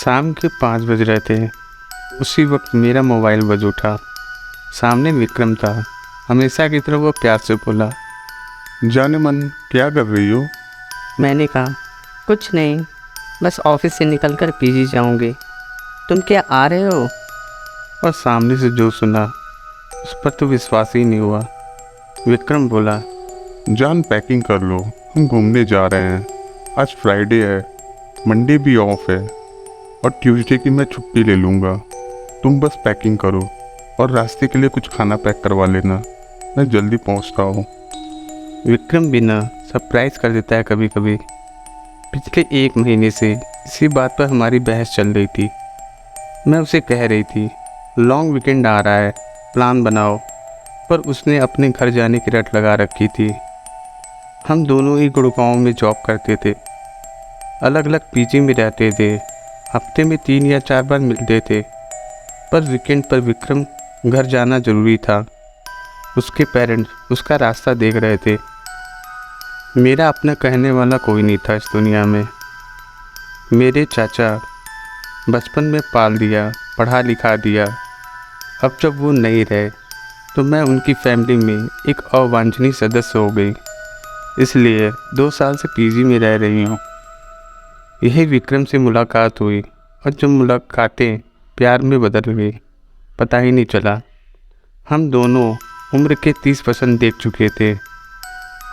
शाम के 5 बज रहे थे। उसी वक्त मेरा मोबाइल बज उठा। सामने विक्रम था। हमेशा की तरह वो प्यार से बोला, जाने मन क्या कर रही हो? मैंने कहा, कुछ नहीं, बस ऑफिस से निकलकर पीजी जाऊंगी। तुम क्या आ रहे हो? और सामने से जो सुना उस पर तो विश्वास ही नहीं हुआ। विक्रम बोला, जान पैकिंग कर लो, हम घूमने जा रहे हैं। आज फ्राइडे है, मंडे भी ऑफ है और ट्यूसडे की मैं छुट्टी ले लूँगा। तुम बस पैकिंग करो और रास्ते के लिए कुछ खाना पैक करवा लेना, मैं जल्दी पहुँचता हूँ। विक्रम भी ना सरप्राइज कर देता है कभी कभी। पिछले 1 महीने से इसी बात पर हमारी बहस चल रही थी। मैं उसे कह रही थी, लॉन्ग वीकेंड आ रहा है, प्लान बनाओ, पर उसने अपने घर जाने की रट लगा रखी थी। हम दोनों ही गुड़गांव में जॉब करते थे, अलग अलग पीजी में रहते थे, हफ्ते में 3 या 4 बार मिलते थे, पर वीकेंड पर विक्रम घर जाना ज़रूरी था। उसके पेरेंट्स उसका रास्ता देख रहे थे। मेरा अपना कहने वाला कोई नहीं था इस दुनिया में। मेरे चाचा बचपन में पाल दिया, पढ़ा लिखा दिया। अब जब वो नहीं रहे तो मैं उनकी फैमिली में एक अवांछनीय सदस्य हो गई। इसलिए 2 साल से पीजी में रह रही हूँ। यही विक्रम से मुलाकात हुई और जब मुलाकातें प्यार में बदल गई, पता ही नहीं चला। हम दोनों उम्र के 30% देख चुके थे।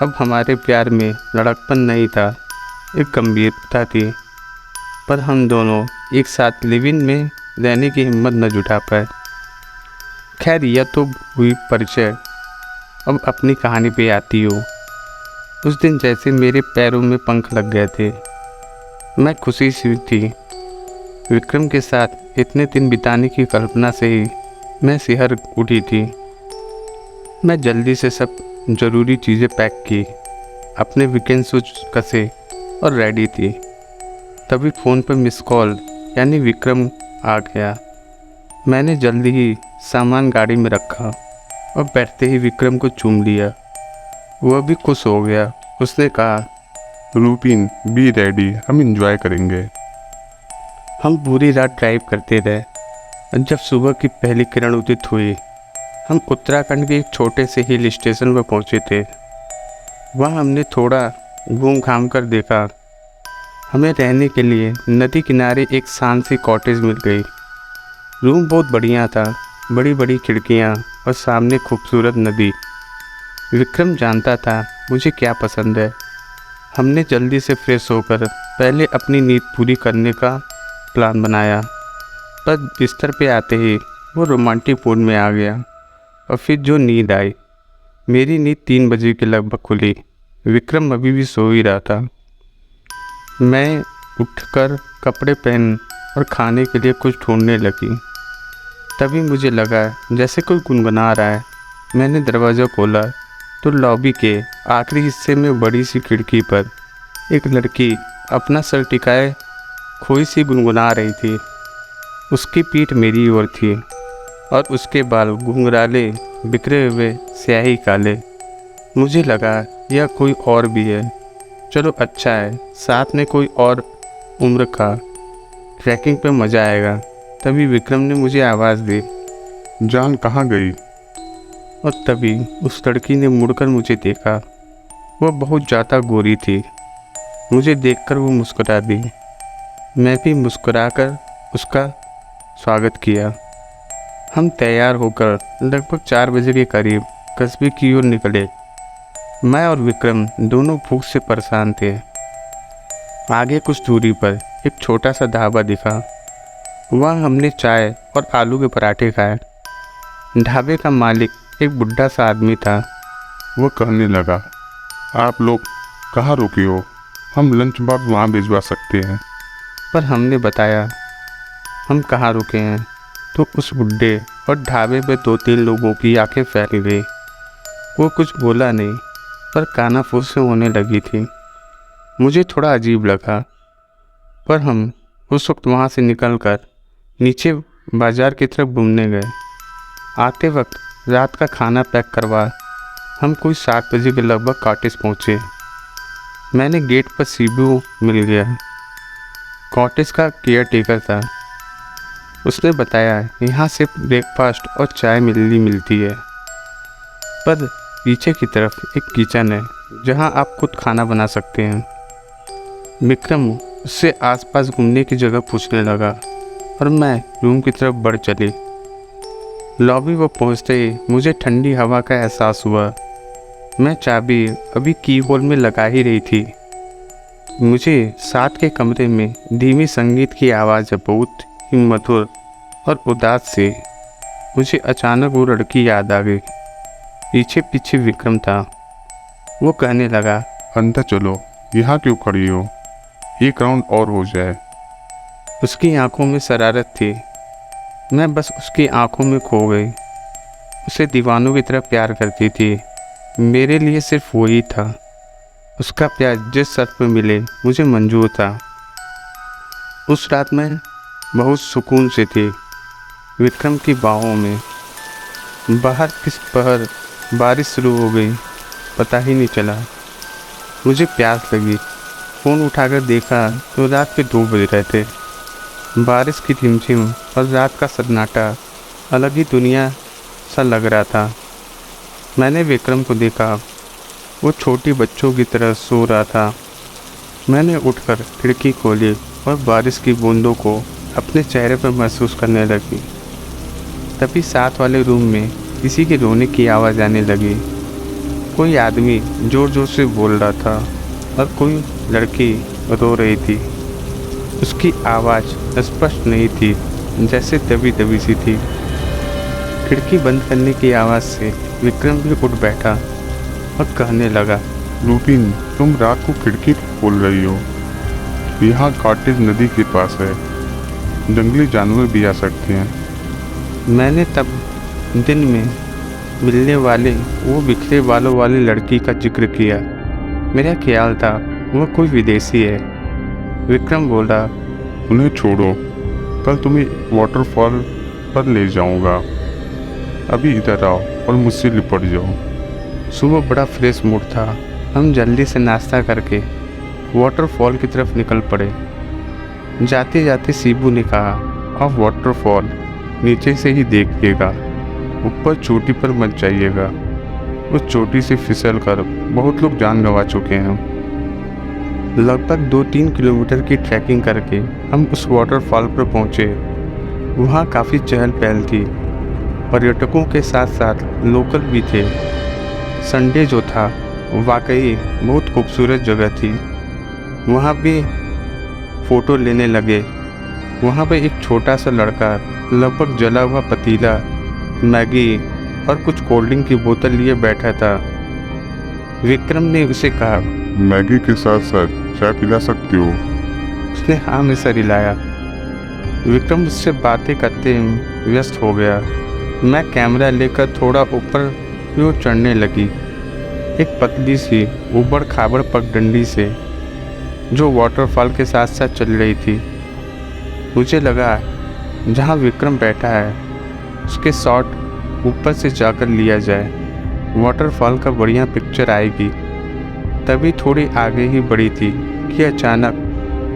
अब हमारे प्यार में लड़कपन नहीं था, एक गंभीरता थी। पर हम दोनों एक साथ लिव इन में रहने की हिम्मत न जुटा पाए। खैर, यह तो हुई परिचय। अब अपनी कहानी पे आती हो। उस दिन जैसे मेरे पैरों में पंख लग गए थे। मैं खुशी सी थी। विक्रम के साथ इतने दिन बिताने की कल्पना से ही मैं सिहर उठी थी। मैं जल्दी से सब ज़रूरी चीज़ें पैक की, अपने वीकेंड शूज कसे और रेडी थी। तभी फ़ोन पर मिस कॉल यानी विक्रम आ गया। मैंने जल्दी ही सामान गाड़ी में रखा और बैठते ही विक्रम को चूम लिया। वह भी खुश हो गया। उसने कहा, रूपीन बी रेडी, हम इंजॉय करेंगे। हम पूरी रात ड्राइव करते रहे और जब सुबह की पहली किरण उदित हुई, हम उत्तराखंड के एक छोटे से हिल स्टेशन पर पहुंचे थे। वहाँ हमने थोड़ा घूम घाम कर देखा। हमें रहने के लिए नदी किनारे एक शांत सी कॉटेज मिल गई। रूम बहुत बढ़िया था, बड़ी बड़ी खिड़कियाँ और सामने खूबसूरत नदी। विक्रम जानता था मुझे क्या पसंद है। हमने जल्दी से फ्रेश होकर पहले अपनी नींद पूरी करने का प्लान बनाया, पर बिस्तर पे आते ही वो रोमांटिक मूड में आ गया और फिर जो नींद आई। मेरी नींद 3 बजे के लगभग खुली। विक्रम अभी भी सो ही रहा था। मैं उठकर कपड़े पहन और खाने के लिए कुछ ढूंढने लगी। तभी मुझे लगा जैसे कोई गुनगुना रहा है। मैंने दरवाज़ा खोला तो लॉबी के आखिरी हिस्से में बड़ी सी खिड़की पर एक लड़की अपना सर टिकाए खोई सी गुनगुना रही थी। उसकी पीठ मेरी ओर थी और उसके बाल घुंघराले, बिखरे हुए, स्याही काले। मुझे लगा यह कोई और भी है। चलो अच्छा है, साथ में कोई और उम्र का। ट्रैकिंग पे मज़ा आएगा। तभी विक्रम ने मुझे आवाज़ दी, जान कहाँ गई? और तभी उस लड़की ने मुड़कर मुझे देखा। वह बहुत ज़्यादा गोरी थी। मुझे देखकर वो मुस्कुरा दी। मैं भी मुस्कुराकर उसका स्वागत किया। हम तैयार होकर लगभग 4 बजे के करीब कस्बे की ओर निकले। मैं और विक्रम दोनों भूख से परेशान थे। आगे कुछ दूरी पर एक छोटा सा ढाबा दिखा। वहाँ हमने चाय और आलू के पराठे खाए। ढाबे का मालिक एक बुढ़ा सा आदमी था। वो कहने लगा, आप लोग कहाँ रुके हो? हम लंच बॉक्स वहाँ भिजवा सकते हैं। पर हमने बताया हम कहाँ रुके हैं तो उस बुढ़े और ढाबे पे 2-3 लोगों की आंखें फैल गई। वो कुछ बोला नहीं, पर कानाफूस से होने लगी थी। मुझे थोड़ा अजीब लगा, पर हम उस वक्त वहाँ से निकलकर नीचे बाज़ार की तरफ घूमने गए। आते वक्त रात का खाना पैक करवा हम कोई 7 बजे के लगभग कॉटेज पहुँचे। मैंने गेट पर सीबू मिल गया। कॉटेज का केयर टेकर था। उसने बताया यहाँ सिर्फ ब्रेकफास्ट और चाय मिलती है, पर पीछे की तरफ एक किचन है जहाँ आप खुद खाना बना सकते हैं। विक्रम उससे आसपास घूमने की जगह पूछने लगा और मैं रूम की तरफ बढ़ चली। लॉबी वो पहुँचते ही मुझे ठंडी हवा का एहसास हुआ। मैं चाबी अभी की होल में लगा ही रही थी। मुझे साथ के कमरे में धीमी संगीत की आवाज़ बहुत ही मधुर और उदास से मुझे अचानक वो लड़की याद आ गई। पीछे पीछे विक्रम था। वो कहने लगा, अंदर चलो, यहाँ क्यों खड़ी हो, एक राउंड और हो जाए। उसकी आंखों में शरारत थी। मैं बस उसकी आंखों में खो गई। उसे दीवानों की तरह प्यार करती थी। मेरे लिए सिर्फ वही था। उसका प्यार जिस शर्त पे मिले मुझे मंजूर था। उस रात मैं बहुत सुकून से थी, विक्रम की बाहों में। बाहर किस पहर बारिश शुरू हो गई, पता ही नहीं चला। मुझे प्यास लगी। फ़ोन उठाकर देखा तो रात के 2 बज रहे थे। बारिश की झिमझिम और रात का सन्नाटा अलग ही दुनिया सा लग रहा था। मैंने विक्रम को देखा। वो छोटी बच्चों की तरह सो रहा था। मैंने उठकर खिड़की खोली और बारिश की बूंदों को अपने चेहरे पर महसूस करने लगी। तभी साथ वाले रूम में किसी के रोने की आवाज़ आने लगी। कोई आदमी ज़ोर ज़ोर से बोल रहा था और कोई लड़की रो रही थी। उसकी आवाज़ स्पष्ट नहीं थी, जैसे दबी दबी सी थी। खिड़की बंद करने की आवाज़ से विक्रम भी उठ बैठा और कहने लगा, रूबीन, तुम रात को खिड़की खोल रही हो। यहाँ कॉटेज नदी के पास है, जंगली जानवर भी आ सकते हैं। मैंने तब दिन में मिलने वाले वो बिखरे बालों वाली लड़की का जिक्र किया। मेरा ख्याल था वो कोई विदेशी है। विक्रम बोला, उन्हें छोड़ो, कल तुम्हें वाटरफॉल पर ले जाऊंगा। अभी इधर आओ और मुझसे लिपट जाओ। सुबह बड़ा फ्रेश मूड था। हम जल्दी से नाश्ता करके वाटरफॉल की तरफ निकल पड़े। जाते जाते सीबू ने कहा, आप वाटरफॉल नीचे से ही देखिएगा, ऊपर चोटी पर मत जाइएगा। उस चोटी से फिसल कर बहुत लोग जान गंवा चुके हैं। लगभग 2-3 किलोमीटर की ट्रैकिंग करके हम उस वाटरफॉल पर पहुँचे। वहाँ काफ़ी चहल पहल थी। पर्यटकों के साथ साथ लोकल भी थे। संडे जो था वाकई बहुत खूबसूरत जगह थी। वहाँ भी फ़ोटो लेने लगे। वहाँ पे एक छोटा सा लड़का लगभग जला हुआ पतीला, मैगी और कुछ कोल्ड ड्रिंक की बोतल लिए बैठा था। विक्रम ने उसे कहा, मैगी के साथ साथ चाय पिला सकते हो। उसने हाँ में सर हिलाया। विक्रम उससे बातें करते व्यस्त हो गया। मैं कैमरा लेकर थोड़ा ऊपर की ओर चढ़ने लगी। एक पतली सी ऊबड़ खाबड़ पगडंडी से जो वाटरफॉल के साथ साथ चल रही थी। मुझे लगा जहाँ विक्रम बैठा है उसके शॉट ऊपर से जाकर लिया जाए, वाटरफॉल का बढ़िया पिक्चर आएगी। तभी थोड़ी आगे ही बढ़ी थी कि अचानक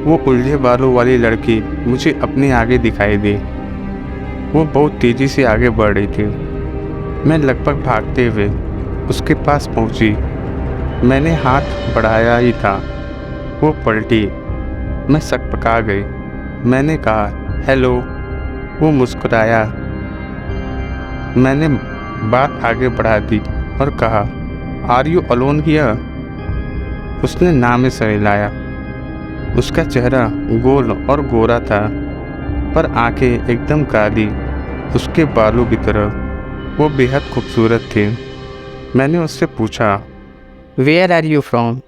वो उलझे बालों वाली लड़की मुझे अपने आगे दिखाई दी। वो बहुत तेज़ी से आगे बढ़ रही थी। मैं लगभग भागते हुए उसके पास पहुंची। मैंने हाथ बढ़ाया ही था, वो पलटी। मैं सकपका गई। मैंने कहा, हेलो। वो मुस्कुराया। मैंने बात आगे बढ़ा दी और कहा, आर यू अलोन हियर? उसने ना में सर हिलाया। उसका चेहरा गोल और गोरा था, पर आंखें एकदम काली, उसके बालों की तरह। वो बेहद खूबसूरत थी। मैंने उससे पूछा, वेयर आर यू फ्रॉम?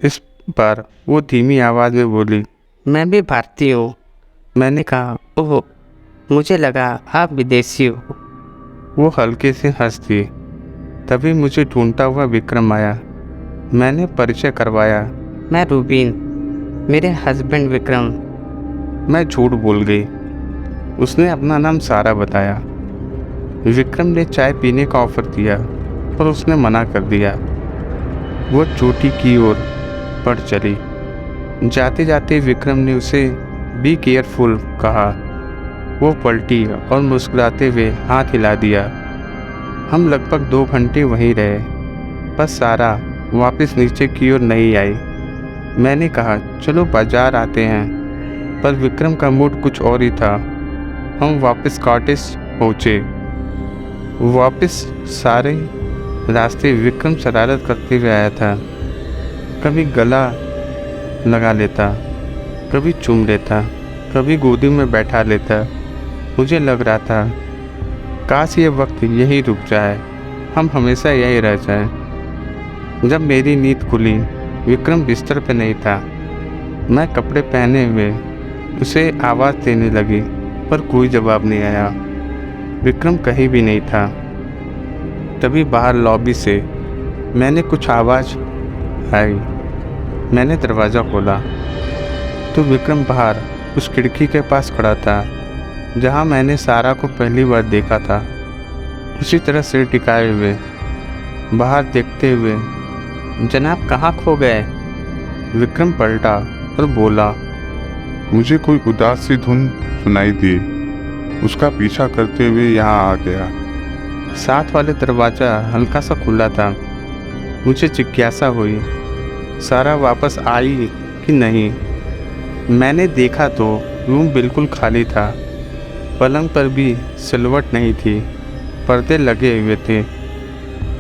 इस बार वो धीमी आवाज़ में बोली, मैं भी भारतीय हूँ। मैंने कहा, ओह, मुझे लगा आप विदेशी हो। वो हल्के से हंस दी। तभी मुझे ढूंढता हुआ विक्रम आया। मैंने परिचय करवाया। मैं रूबीन, मेरे हस्बैंड विक्रम। मैं झूठ बोल गई। उसने अपना नाम सारा बताया। विक्रम ने चाय पीने का ऑफर दिया पर उसने मना कर दिया। वो चोटी की ओर बढ़ चली। जाते जाते विक्रम ने उसे बी केयरफुल कहा। वो पलटी और मुस्कुराते हुए हाथ हिला दिया। हम लगभग 2 घंटे वहीं रहे, पर सारा वापस नीचे की ओर नहीं आई। मैंने कहा चलो बाजार आते हैं, पर विक्रम का मूड कुछ और ही था। हम वापस कॉटेज पहुँचे। वापस सारे रास्ते विक्रम शरारत करते हुए आया था। कभी गला लगा लेता, कभी चूम लेता, कभी गोदी में बैठा लेता। मुझे लग रहा था काश ये वक्त यहीं रुक जाए, हम हमेशा यहीं रह जाएं। जब मेरी नींद खुली, विक्रम बिस्तर पे नहीं था। मैं कपड़े पहने हुए उसे आवाज़ देने लगी, पर कोई जवाब नहीं आया। विक्रम कहीं भी नहीं था। तभी बाहर लॉबी से मैंने कुछ आवाज़ आई। मैंने दरवाज़ा खोला तो विक्रम बाहर उस खिड़की के पास खड़ा था जहां मैंने सारा को पहली बार देखा था। उसी तरह सिर टिकाए हुए बाहर देखते हुए, जनाब कहाँ खो गए? विक्रम पलटा और बोला, मुझे कोई उदास सी धुन सुनाई दी। उसका पीछा करते हुए यहाँ आ गया। साथ वाले दरवाज़ा हल्का सा खुला था। मुझे जिज्ञासा हुई, सारा वापस आई कि नहीं। मैंने देखा तो रूम बिल्कुल खाली था। पलंग पर भी सिलवट नहीं थी, पर्दे लगे हुए थे।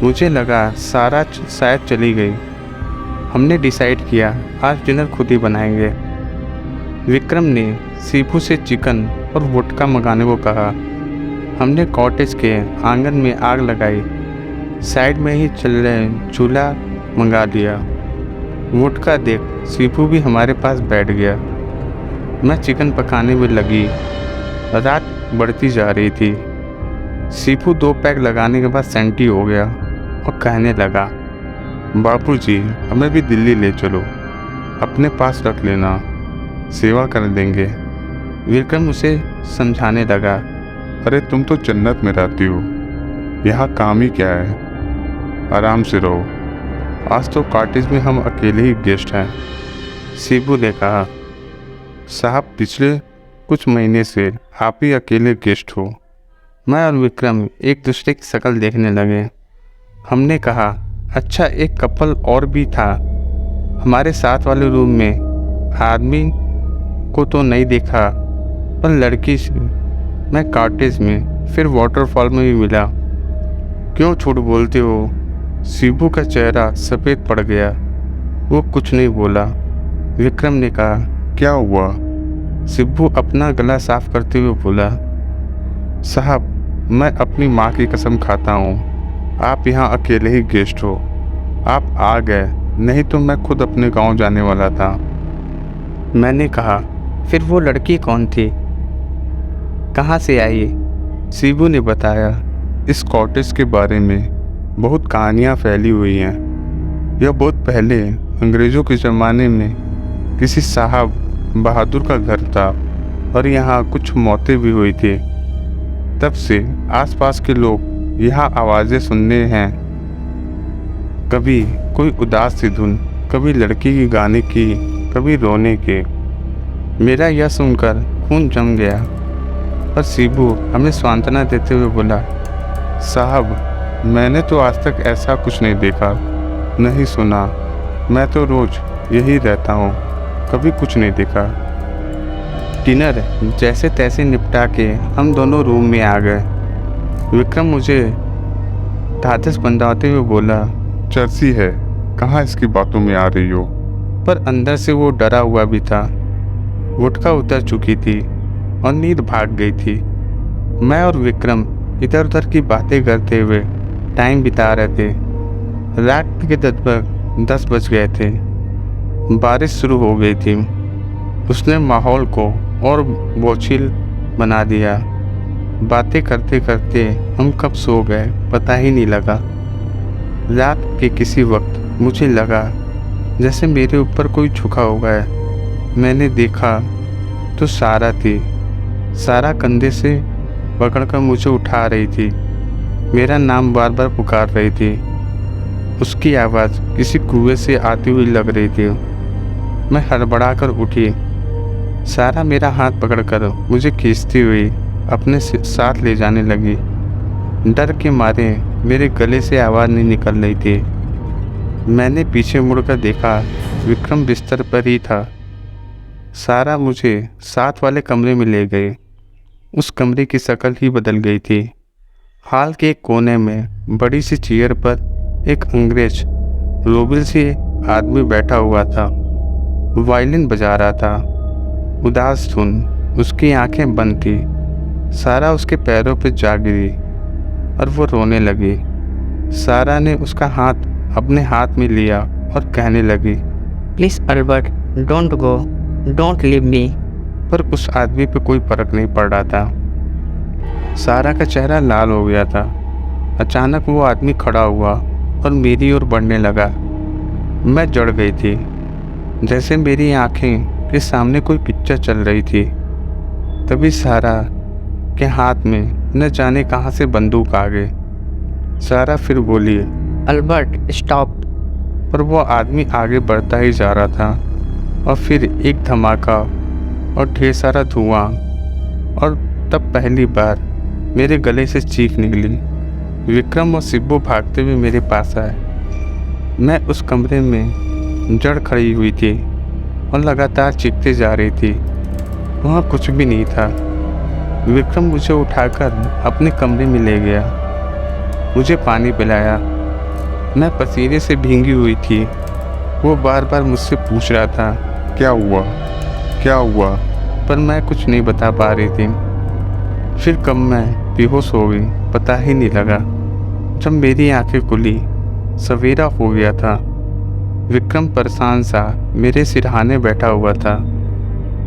मुझे लगा सारा शायद चली गई। हमने डिसाइड किया आज डिनर खुद ही बनाएंगे। विक्रम ने सीपू से चिकन और वोडका मंगाने को कहा। हमने कॉटेज के आंगन में आग लगाई। साइड में ही चल रहे चूल्हा मंगा लिया। वोडका देख सीपू भी हमारे पास बैठ गया। मैं चिकन पकाने में लगी। रात बढ़ती जा रही थी। सीपू 2 पैक लगाने के बाद सेंटी हो गया और कहने लगा, बापूजी हमें भी दिल्ली ले चलो, अपने पास रख लेना, सेवा कर देंगे। विक्रम उसे समझाने लगा, अरे तुम तो जन्नत में रहती हो, यहाँ काम ही क्या है, आराम से रहो। आज तो कॉटेज में हम अकेले ही गेस्ट हैं। सीपू ने कहा, साहब पिछले कुछ महीने से आप ही अकेले गेस्ट हो। मैं और विक्रम एक दूसरे की शक्ल देखने लगे। हमने कहा, अच्छा एक कपल और भी था हमारे साथ वाले रूम में। आदमी को तो नहीं देखा, पर लड़की से मैं कॉटेज में फिर वाटरफॉल में भी मिला। क्यों झूठ बोलते हो? सीपू का चेहरा सफ़ेद पड़ गया। वो कुछ नहीं बोला। विक्रम ने कहा, क्या हुआ? सीपू अपना गला साफ करते हुए बोला, साहब मैं अपनी माँ की कसम खाता हूँ, आप यहाँ अकेले ही गेस्ट हो। आप आ गए, नहीं तो मैं खुद अपने गांव जाने वाला था। मैंने कहा, फिर वो लड़की कौन थी, कहाँ से आई? सीबू ने बताया, इस कॉटेज के बारे में बहुत कहानियाँ फैली हुई हैं। यह बहुत पहले अंग्रेज़ों के ज़माने में किसी साहब बहादुर का घर था और यहाँ कुछ मौतें भी हुई थी। तब से आसपास के लोग यहाँ आवाज़ें सुनने हैं, कभी कोई उदास सी धुन, कभी लड़की की गाने की, कभी रोने के। मेरा यह सुनकर खून जम गया, पर सीबू हमें सांत्वना देते हुए बोला, साहब मैंने तो आज तक ऐसा कुछ नहीं देखा, नहीं सुना। मैं तो रोज़ यही रहता हूँ, कभी कुछ नहीं देखा। डिनर जैसे तैसे निपटा के हम दोनों रूम में आ गए। विक्रम मुझे ढाढ़स बंधाते हुए बोला, चर्सी है, कहाँ इसकी बातों में आ रही हो? पर अंदर से वो डरा हुआ भी था। वोडका उतर चुकी थी और नींद भाग गई थी। मैं और विक्रम इधर उधर की बातें करते हुए टाइम बिता रहे थे। रात के 10 बज गए थे। बारिश शुरू हो गई थी। उसने माहौल को और बोझिल बना दिया। बातें करते करते हम कब सो गए पता ही नहीं लगा। रात के किसी वक्त मुझे लगा जैसे मेरे ऊपर कोई झुका हुआ है। मैंने देखा तो सारा थी। सारा कंधे से पकड़कर मुझे उठा रही थी। मेरा नाम बार बार पुकार रही थी। उसकी आवाज़ किसी कुएं से आती हुई लग रही थी। मैं हड़बड़ाकर उठी। सारा मेरा हाथ पकड़कर मुझे खींचती हुई अपने साथ ले जाने लगी। डर के मारे मेरे गले से आवाज़ नहीं निकल रही थी। मैंने पीछे मुड़कर देखा, विक्रम बिस्तर पर ही था। सारा मुझे साथ वाले कमरे में ले गए। उस कमरे की शक्ल ही बदल गई थी। हॉल के एक कोने में बड़ी सी चेयर पर एक अंग्रेज रोबिल से आदमी बैठा हुआ था। वायलिन बजा रहा था। उदास धुन, उसकी आंखें बंद थी। सारा उसके पैरों पर जा गिरी और वो रोने लगी। सारा ने उसका हाथ अपने हाथ में लिया और कहने लगी, please Albert, don't go, don't leave me. पर उस आदमी पे कोई फर्क नहीं पड़ रहा था। सारा का चेहरा लाल हो गया था। अचानक वो आदमी खड़ा हुआ और मेरी ओर बढ़ने लगा। मैं जड़ गई थी, जैसे मेरी आंखें के सामने कोई पिक्चर चल रही थी। तभी सारा के हाथ में न जाने कहाँ से बंदूक आ गई। सारा फिर बोली, अल्बर्ट स्टॉप। पर वो आदमी आगे बढ़ता ही जा रहा था और फिर एक धमाका और ढेर सारा धुआं, और तब पहली बार मेरे गले से चीख निकली। विक्रम और सिब्बू भागते हुए मेरे पास आए। मैं उस कमरे में जड़ खड़ी हुई थी और लगातार चीखते जा रही थी। वहाँ कुछ भी नहीं था। विक्रम मुझे उठाकर अपने कमरे में ले गया, मुझे पानी पिलाया। मैं पसीने से भींगी हुई थी। वो बार बार मुझसे पूछ रहा था, क्या हुआ, क्या हुआ? पर मैं कुछ नहीं बता पा रही थी। फिर कब मैं बेहोश हो गई पता ही नहीं लगा। जब मेरी आंखें खुली, सवेरा हो गया था। विक्रम परेशान सा मेरे सिरहाने बैठा हुआ था।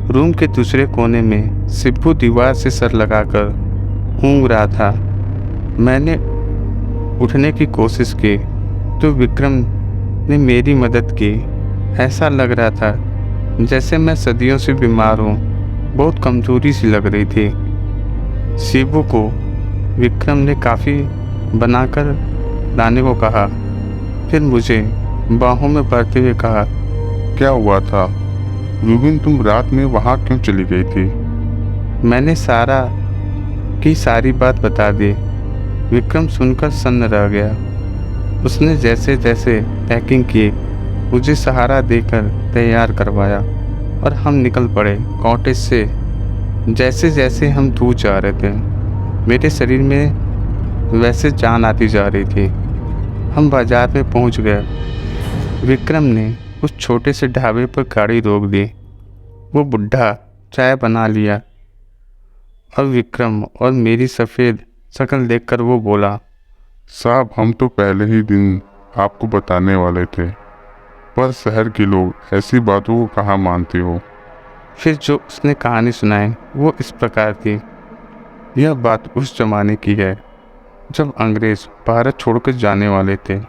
रूम के दूसरे कोने में सिब्बू दीवार से सर लगाकर ऊँग रहा था। मैंने उठने की कोशिश की तो विक्रम ने मेरी मदद की। ऐसा लग रहा था जैसे मैं सदियों से बीमार हूँ। बहुत कमजोरी सी लग रही थी। शिबू को विक्रम ने काफ़ी बनाकर लाने को कहा। फिर मुझे बाहों में भरते हुए कहा, क्या हुआ था रूबिन, तुम रात में वहाँ क्यों चली गई थी? मैंने सारा की सारी बात बता दी। विक्रम सुनकर सन्न रह गया। उसने जैसे जैसे पैकिंग की, मुझे सहारा देकर तैयार करवाया और हम निकल पड़े कॉटेज से। जैसे जैसे हम दूर जा रहे थे, मेरे शरीर में वैसे जान आती जा रही थी। हम बाजार में पहुंच गए। विक्रम ने उस छोटे से ढाबे पर गाड़ी रोक दी। वो बुढ़ा चाय बना लिया और विक्रम और मेरी सफ़ेद शक्ल देखकर वो बोला, साहब, हम तो पहले ही दिन आपको बताने वाले थे, पर शहर के लोग ऐसी बातों को कहाँ मानते हो। फिर जो उसने कहानी सुनाई वो इस प्रकार थी। यह बात उस जमाने की है जब अंग्रेज़ भारत छोड़कर जाने वाले थे।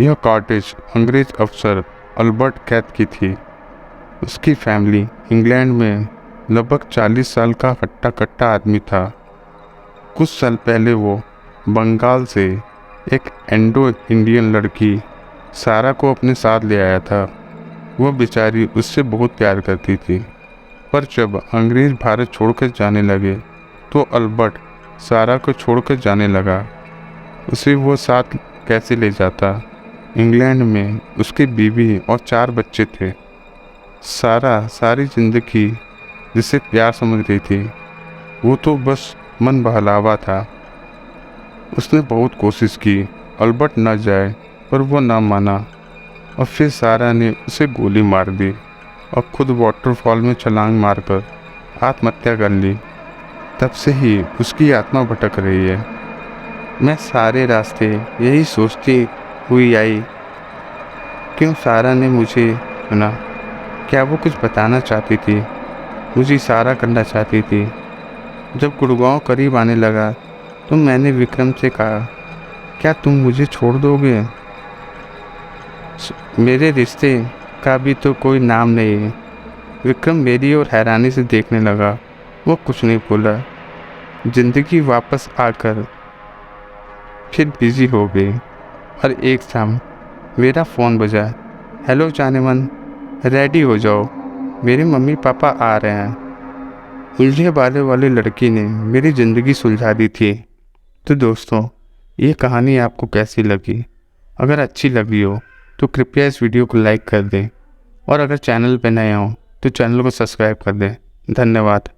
यह कॉटेज अंग्रेज़ अफसर अल्बर्ट कैथ की थी। उसकी फैमिली इंग्लैंड में लगभग 40 साल का हट्टा कट्टा आदमी था। कुछ साल पहले वो बंगाल से एक इंडो इंडियन लड़की सारा को अपने साथ ले आया था। वह बेचारी उससे बहुत प्यार करती थी, पर जब अंग्रेज़ भारत छोड़कर जाने लगे तो अल्बर्ट सारा को छोड़कर जाने लगा। उसे वो साथ कैसे ले जाता? इंग्लैंड में उसकी बीवी और 4 बच्चे थे। सारा सारी जिंदगी जिसे प्यार समझ रही थी, वो तो बस मन बहलावा था। उसने बहुत कोशिश की अल्बर्ट न जाए, पर वो ना माना और फिर सारा ने उसे गोली मार दी और खुद वाटरफॉल में छलांग मारकर आत्महत्या कर ली। तब से ही उसकी आत्मा भटक रही है। मैं सारे रास्ते यही सोचती हुई आई, क्यों सारा ने मुझे चुना? क्या वो कुछ बताना चाहती थी, मुझे इशारा करना चाहती थी? जब गुड़गांव करीब आने लगा तो मैंने विक्रम से कहा, क्या तुम मुझे छोड़ दोगे? मेरे रिश्ते का भी तो कोई नाम नहीं है। विक्रम मेरी ओर हैरानी से देखने लगा। वो कुछ नहीं बोला। जिंदगी वापस आकर फिर बिजी हो गई और एक शाम मेरा फ़ोन बजा। हेलो जानेमन, रेडी हो जाओ, मेरे मम्मी पापा आ रहे हैं। उलझे बालों वाली लड़की ने मेरी ज़िंदगी सुलझा दी थी। तो दोस्तों, ये कहानी आपको कैसी लगी? अगर अच्छी लगी हो तो कृपया इस वीडियो को लाइक कर दें, और अगर चैनल पर नए हों तो चैनल को सब्सक्राइब कर दें। धन्यवाद।